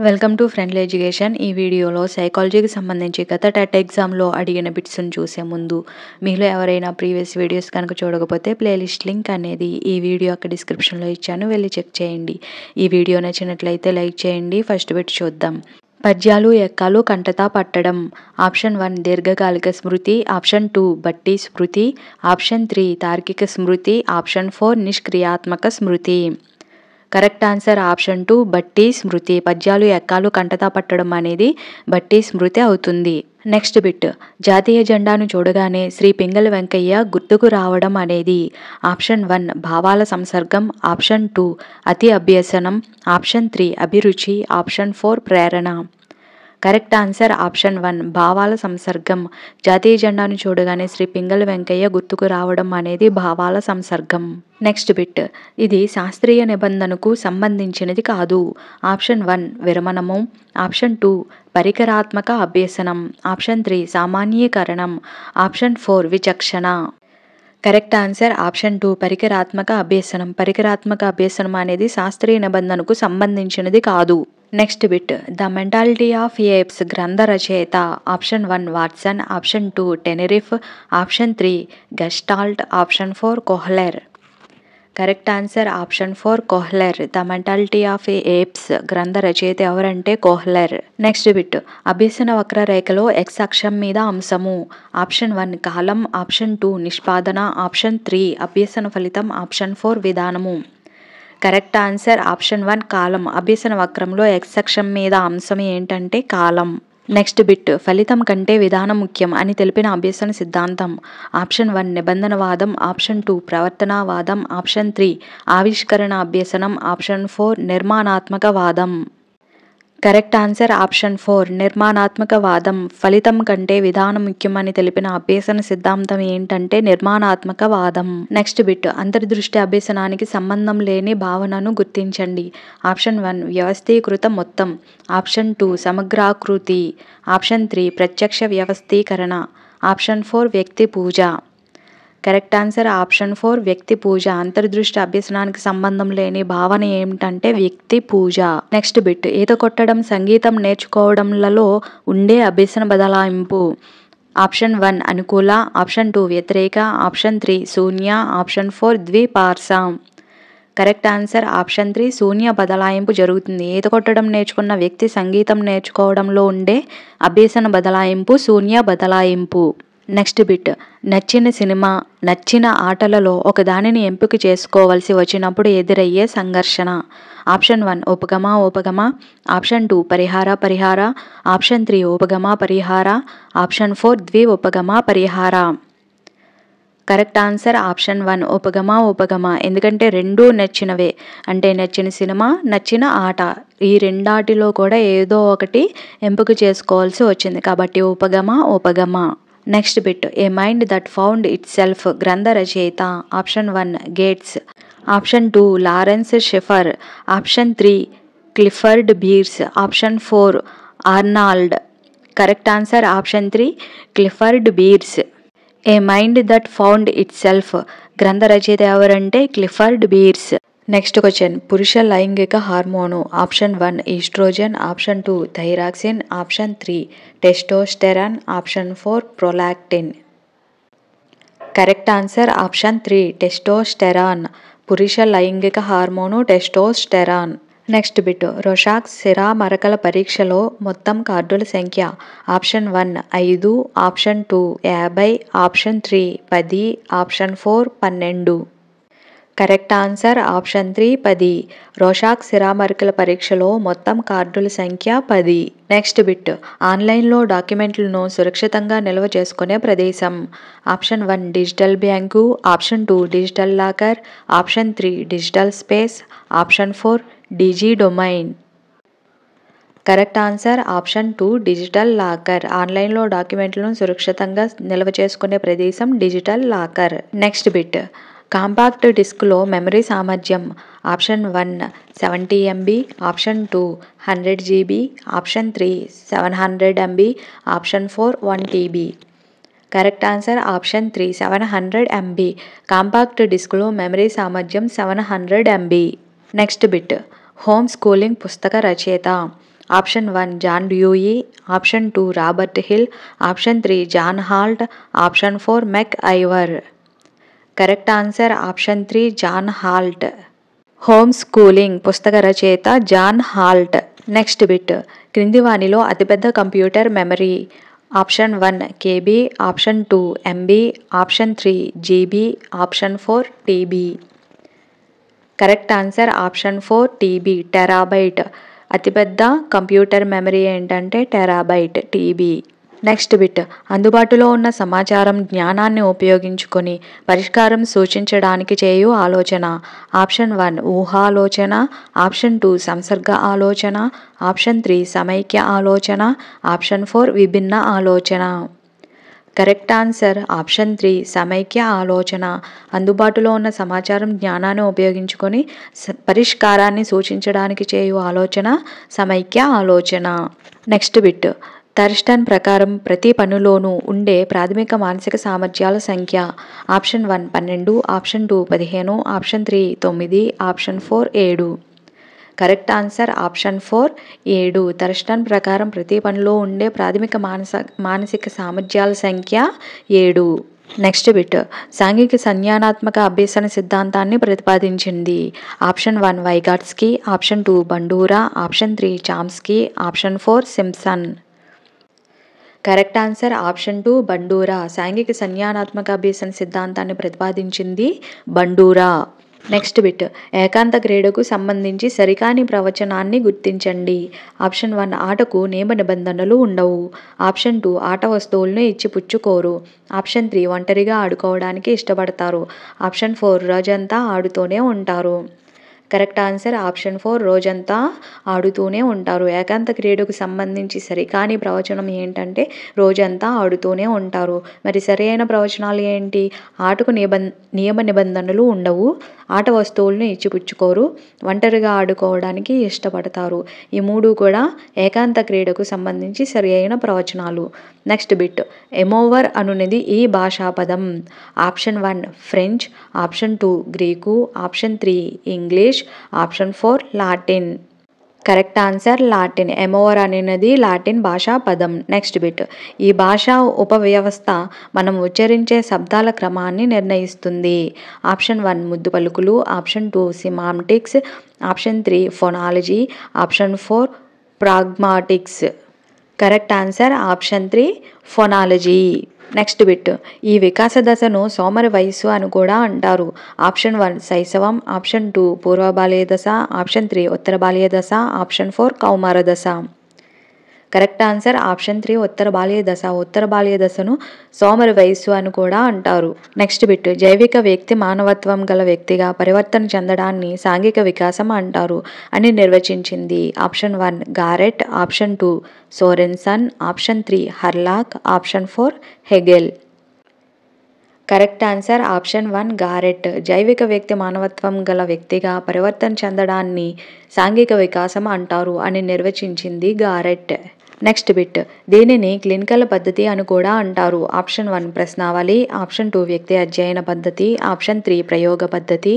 Welcome to friendly education. ఈ వీడియోలో సైకాలజీకి సంబంధించి గత టెట్ ఎగ్జామ్లో అడిగిన బిట్స్ని చూసే ముందు మీలో ఎవరైనా ప్రీవియస్ వీడియోస్ కనుక చూడకపోతే ప్లేలిస్ట్ లింక్ అనేది ఈ వీడియో యొక్క డిస్క్రిప్షన్లో ఇచ్చాను, వెళ్ళి చెక్ చేయండి. ఈ వీడియో నచ్చినట్లయితే లైక్ చేయండి. ఫస్ట్ బిట్ చూద్దాం. పద్యాలు ఎక్కాలు కంటతా పట్టడం. ఆప్షన్ 1 దీర్ఘకాలిక స్మృతి, ఆప్షన్ 2 బట్టి స్మృతి, ఆప్షన్ 3 తార్కిక స్మృతి, ఆప్షన్ 4 నిష్క్రియాత్మక స్మృతి. కరెక్ట్ ఆన్సర్ ఆప్షన్ 2 బట్టి స్మృతి. పద్యాలు ఎక్కాలు కంటతా పట్టడం అనేది బట్టి స్మృతి అవుతుంది. Next bit. జాతీయ జెండాను చూడగానే శ్రీ పింగళి వెంకయ్య గుర్తుకు రావడం అనేది ఆప్షన్ 1 భావాల సంసర్గం, ఆప్షన్ 2 అతి అభ్యసనం, ఆప్షన్ 3 అభిరుచి, ఆప్షన్ 4 ప్రేరణ. కరెక్ట్ ఆన్సర్ ఆప్షన్ 1 భావాల సంసర్గం. జాతీయ జెండాను చూడగానే శ్రీ పింగళి వెంకయ్య గుర్తుకు రావడం అనేది భావాల సంసర్గం. Next bit. ఇది శాస్త్రీయ నిబంధనకు సంబంధించినది కాదు. ఆప్షన్ 1 విరమణము, ఆప్షన్ 2 పరికరాత్మక అభ్యసనం, ఆప్షన్ 3 సామాన్యీకరణం, ఆప్షన్ 4 విచక్షణ. కరెక్ట్ ఆన్సర్ ఆప్షన్ 2 పరికరాత్మక అభ్యసనం. పరికరాత్మక అభ్యసనం అనేది శాస్త్రీయ నిబంధనకు సంబంధించినది కాదు. Next bit. The mentality of apes గ్రంథ రచయిత. Option 1 Watson, option 2 Tenerife, option 3 gestalt, option 4 Kohler. Correct answer option 4 Kohler. The mentality of apes గ్రంథ రచయిత ఎవరంటే కోహ్లెర్. Next bit. అభ్యసన వక్రరేఖలో ఎక్స్ అక్షం మీద అంశము. ఆప్షన్ 1 కాలం, ఆప్షన్ 2 నిష్పాదన, ఆప్షన్ 3 అభ్యసన ఫలితం, ఆప్షన్ 4 విధానము. కరెక్ట్ ఆన్సర్ ఆప్షన్ 1 కాలం. అభ్యసన వక్రంలో ఎక్స్ అక్షం మీద అంశం ఏంటంటే కాలం. Next bit. ఫలితం కంటే విధానం ముఖ్యం అని తెలిపిన అభ్యసన సిద్ధాంతం. ఆప్షన్ 1 నిబంధనవాదం, ఆప్షన్ 2 ప్రవర్తనవాదం, ఆప్షన్ 3 ఆవిష్కరణ అభ్యసనం, ఆప్షన్ 4 నిర్మాణాత్మక వాదం. కరెక్ట్ ఆన్సర్ ఆప్షన్ 4 నిర్మాణాత్మక వాదం. ఫలితం కంటే విధానం ముఖ్యమని తెలిపిన అభ్యసన సిద్ధాంతం ఏంటంటే నిర్మాణాత్మక వాదం. Next bit. అంతర్దృష్టి అభ్యసనానికి సంబంధం లేని భావనను గుర్తించండి. ఆప్షన్ 1 వ్యవస్థీకృత మొత్తం, ఆప్షన్ 2 సమగ్రాకృతి, ఆప్షన్ 3 ప్రత్యక్ష వ్యవస్థీకరణ, ఆప్షన్ 4 వ్యక్తి పూజ. కరెక్ట్ ఆన్సర్ ఆప్షన్ 4 వ్యక్తి పూజ. అంతర్దృష్టి అభ్యసనానికి సంబంధం లేని భావన ఏమిటంటే వ్యక్తి పూజ. Next bit. ఈత కొట్టడం, సంగీతం నేర్చుకోవడంలలో ఉండే అభ్యసన బదలాయింపు. ఆప్షన్ 1 అనుకూల, ఆప్షన్ 2 వ్యతిరేక, ఆప్షన్ 3 శూన్య, ఆప్షన్ 4 ద్విపార్శ. కరెక్ట్ ఆన్సర్ ఆప్షన్ 3 శూన్య బదలాయింపు జరుగుతుంది. ఈత కొట్టడం నేర్చుకున్న వ్యక్తి సంగీతం నేర్చుకోవడంలో ఉండే అభ్యసన బదలాయింపు శూన్య బదలాయింపు. Next bit. నచ్చిన సినిమా, నచ్చిన ఆటలలో ఒకదానిని ఎంపిక చేసుకోవలసి వచ్చినప్పుడు ఎదురయ్యే సంఘర్షణ. ఆప్షన్ 1 ఉపగమ, ఆప్షన్ 2 పరిహార, ఆప్షన్ 3 ఉపగమ, ఆప్షన్ 4 ద్వి ఉపగమ. కరెక్ట్ ఆన్సర్ ఆప్షన్ 1 ఉపగమ. ఎందుకంటే రెండూ నచ్చినవే. అంటే నచ్చిన సినిమా, నచ్చిన ఆట, ఈ రెండాటిలో కూడా ఏదో ఒకటి ఎంపిక చేసుకోవాల్సి వచ్చింది కాబట్టి ఉపగమ. Next bit. A mind that found itself గ్రంథ రచయిత. Option 1 Gates, option 2 Lawrence Shaffer, option 3 Clifford Beers, option 4 Arnold. Correct answer option 3 Clifford Beers. A mind that found itself గ్రంథ రచయిత ఎవరంటే క్లిఫర్డ్ బీర్స్. Next question. పురుష లైంగిక హార్మోను. Option 1 estrogen, option 2 thyroxine, option 3 testosterone, option 4 prolactin. Correct answer option 3 testosterone. పురుష లైంగిక hormone testosterone. Next bit. Rorschach సిరా మరకల పరీక్షలో మొత్తం కార్డుల సంఖ్య. Option 1 5, option 2 50, option 3 10, option 4 12. Correct answer option 3 10. Rorschach సిరామరికల పరీక్షలో మొత్తం కార్డుల సంఖ్య 10. Next bit. ఆన్లైన్లో డాక్యుమెంట్లను సురక్షితంగా నిల్వ చేసుకునే ప్రదేశం. Option 1 digital bank, option 2 digital locker, option 3 digital space, option 4 digi domain. Correct answer option 2 digital locker. ఆన్లైన్లో డాక్యుమెంట్లను సురక్షితంగా నిల్వ చేసుకునే ప్రదేశం digital locker. Next bit. Compact డిస్క్లో మెమరీ సామర్థ్యం. Option 1 70 MB, option 2 100 GB, option 3 700 MB, option 4 1 TB. Correct answer option 3 700 MB. Compact డిస్క్లో memory సామర్థ్యం 700 MB. Next bit. Home schooling పుస్తక రచయిత. Option 1 John Dewey, option 2 Robert Hill, option 3 John Holt, option 4 MacIver. Correct answer option 3 John Holt. Home schooling పుస్తక రచయిత John Holt. Next bit, క్రింది వానిలో అతిపెద్ద computer memory. Option 1 KB, option 2 MB, option 3 GB, option 4 TB. Correct answer option 4 TB, terabyte. అతిపెద్ద computer memory ఏంటంటే terabyte, TB. Next bit, అందుబాటులో ఉన్న సమాచారం జ్ఞానాన్ని ఉపయోగించుకొని పరిష్కారం సూచించడానికి చేయు ఆలోచన. ఆప్షన్ 1 ఊహాలోచన, ఆప్షన్ 2 సంసర్గ ఆలోచన, ఆప్షన్ 3 సమైక్య ఆలోచన, ఆప్షన్ 4 విభిన్న ఆలోచన. కరెక్ట్ ఆన్సర్ ఆప్షన్ 3 సమైక్య ఆలోచన. అందుబాటులో ఉన్న సమాచారం జ్ఞానాన్ని ఉపయోగించుకొని పరిష్కారాన్ని సూచించడానికి చేయు ఆలోచన సమైక్య ఆలోచన. నెక్స్ట్ బిట్, థర్స్టన్ ప్రకారం ప్రతి పనిలోనూ ఉండే ప్రాథమిక మానసిక సామర్థ్యాల సంఖ్య. Option 1 12, option 2 15, option 3 9, option 4 7. Correct answer option 4 7. Thurstone ప్రకారం ప్రతి పనిలో ఉండే ప్రాథమిక మానసిక సామర్థ్యాల సంఖ్య 7. నెక్స్ట్ బిట్, సాంఘిక సంజ్ఞానాత్మక అభ్యసన సిద్ధాంతాన్ని ప్రతిపాదించింది. Option 1 Vygotsky, option 2 Bandura, option 3 Chomsky, option 4 Simpson. Correct answer option 2 Bandura. సాంఘిక సంజ్ఞానాత్మక అభ్యసన సిద్ధాంతాన్ని ప్రతిపాదించింది బండూరా. నెక్స్ట్ బిట్, ఏకాంత క్రీడకు సంబంధించి సరికాని ప్రవచనాన్ని గుర్తించండి. ఆప్షన్ 1 ఆటకు నియమ నిబంధనలు ఉండవు, ఆప్షన్ 2 ఆట వస్తువులను ఇచ్చి పుచ్చుకోరు, ఆప్షన్ 3 ఒంటరిగా ఆడుకోవడానికి ఇష్టపడతారు, ఆప్షన్ 4 రోజంతా ఆడుతూనే ఉంటారు. కరెక్ట్ ఆన్సర్ ఆప్షన్ 4 రోజంతా ఆడుతూనే ఉంటారు. ఏకాంత క్రీడకు సంబంధించి సరికాని ప్రవచనం ఏంటంటే రోజంతా ఆడుతూనే ఉంటారు. మరి సరైన ప్రవచనాలు ఏంటి? ఆటకు నియమ నిబంధనలు ఉండవు, ఆట వస్తువులను ఇచ్చిపుచ్చుకోరు, ఒంటరిగా ఆడుకోవడానికి ఇష్టపడతారు. ఈ 3 కూడా ఏకాంత క్రీడకు సంబంధించి సరి అయిన ప్రవచనాలు. నెక్స్ట్ బిట్, ఎమోవర్ అనునది ఈ భాషా పదం. Option 1 French, option 2 Greek, option 3 English, option 4 Latin. Correct answer Latin. ఎమోవర్ అనేది లాటిన్ భాషా పదం. నెక్స్ట్ బిట్, ఈ భాషా ఉపవ్యవస్థ మనం ఉచ్చరించే శబ్దాల క్రమాన్ని నిర్ణయిస్తుంది. ఆప్షన్ 1 ముద్దు పలుకులు, option 2 semantics, option 3 phonology, option 4 pragmatics. Correct answer option 3 phonology. Next bit, ఈ వికాస దశను సోమరి వయస్సు అని కూడా అంటారు. ఆప్షన్ 1 శైశవం, ఆప్షన్ 2 పూర్వ బాల్య దశ, ఆప్షన్ 3 ఉత్తర బాల్య దశ, ఆప్షన్ 4 కౌమార దశ. కరెక్ట్ ఆన్సర్ ఆప్షన్ 3 ఉత్తర బాల్య దశ. ఉత్తర బాల్య దశను సోమరి వయస్సు అని కూడా అంటారు. నెక్స్ట్ బిట్, జైవిక వ్యక్తి మానవత్వం గల వ్యక్తిగా పరివర్తన చెందడాన్ని సాంఘిక వికాసం అంటారు అని నిర్వచించింది. Option 1 Garrett, option 2 Sorenson, option 3 Hurlock, option 4 Hegel. Correct answer option 1 Garrett. జైవిక వ్యక్తి మానవత్వం గల వ్యక్తిగా పరివర్తన చెందడాన్ని సాంఘిక వికాసం అంటారు అని నిర్వచించింది గారెట్. నెక్స్ట్ బిట్, దీనిని క్లినికల్ పద్ధతి అని కూడా అంటారు. ఆప్షన్ 1 ప్రశ్నావళి, ఆప్షన్ 2 వ్యక్తి అధ్యయన పద్ధతి, ఆప్షన్ 3 ప్రయోగ పద్ధతి,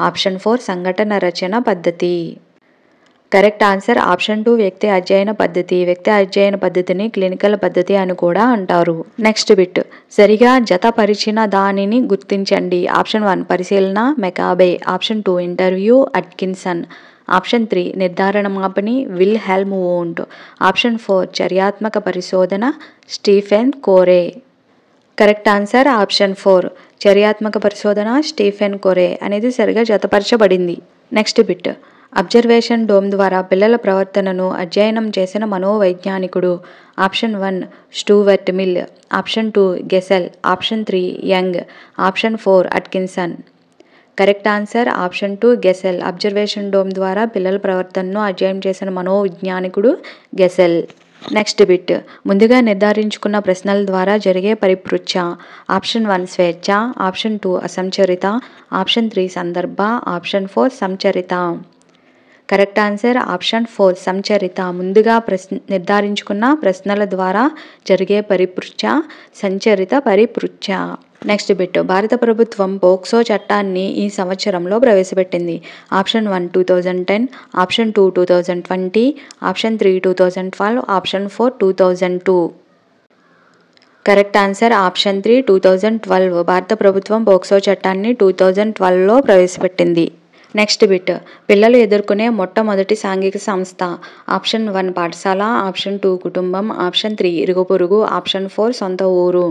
ఆప్షన్ 4 సంఘటన రచన పద్ధతి. కరెక్ట్ ఆన్సర్ ఆప్షన్ 2 వ్యక్తి అధ్యయన పద్ధతి. వ్యక్తి అధ్యయన పద్ధతిని క్లినికల్ పద్ధతి అని కూడా అంటారు. నెక్స్ట్ బిట్, సరిగా జతపరిచిన దానిని గుర్తించండి. ఆప్షన్ 1 పరిశీలన మెకాబే, ఆప్షన్ 2 ఇంటర్వ్యూ అట్కిన్సన్, ఆప్షన్ 3 నిర్ధారణ మాపని విల్ హెల్మ్ వోంట్, ఆప్షన్ 4 చర్యాత్మక పరిశోధన స్టీఫెన్ కోరే. కరెక్ట్ ఆన్సర్ ఆప్షన్ 4 చర్యాత్మక పరిశోధన స్టీఫెన్ కోరే అనేది సరిగా జతపరచబడింది. నెక్స్ట్ బిట్, అబ్జర్వేషన్ డోమ్ ద్వారా పిల్లల ప్రవర్తనను అధ్యయనం చేసిన మనోవైజ్ఞానికుడు. Option 1 Stuart Mill, option 2 Gesell, option 3 Young, option 4 Atkinson. Correct answer option 2 Gesell. Observation dome ద్వారా పిల్లల ప్రవర్తనను అధ్యయనం చేసిన మనోవిజ్ఞానికుడు గెసెల్. నెక్స్ట్ బిట్, ముందుగా నిర్ధారించుకున్న ప్రశ్నల ద్వారా జరిగే పరిపృచ్ఛ. ఆప్షన్ 1 స్వేచ్ఛ, ఆప్షన్ 2 అసంచరిత, ఆప్షన్ 3 సందర్భ, ఆప్షన్ 4 సంచరిత. కరెక్ట్ ఆన్సర్ ఆప్షన్ 4 సంచరిత. ముందుగా నిర్ధారించుకున్న ప్రశ్నల ద్వారా జరిగే పరిపృచ్ఛ సంచరిత పరిపృచ్ఛ. నెక్స్ట్ బిట్ భారత ప్రభుత్వం పోక్సో చట్టాన్ని ఈ సంవత్సరంలో ప్రవేశపెట్టింది. Option 1 2010, option 2 2020, option 3 2012, option 4 2002. Correct answer option 3 2012. భారత ప్రభుత్వం పోక్సో చట్టాన్ని 2012లో ప్రవేశపెట్టింది. నెక్స్ట్ బిట్ పిల్లలు ఎదుర్కొనే మొట్టమొదటి సాంఘిక సంస్థ. ఆప్షన్ 1 పాఠశాల, ఆప్షన్ 2 కుటుంబం, ఆప్షన్ 3 ఇరుగు పొరుగు, ఆప్షన్ 4 సొంత ఊరు.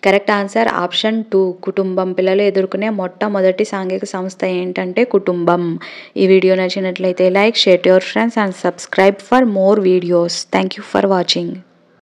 కరెక్ట్ ఆన్సర్ ఆప్షన్ 2 కుటుంబం. పిల్లలు ఎదుర్కొనే మొట్టమొదటి సాంఘిక సంస్థ ఏంటంటే కుటుంబం. ఈ వీడియో నచ్చినట్లయితే like, share to your friends and subscribe for more videos. Thank you for watching.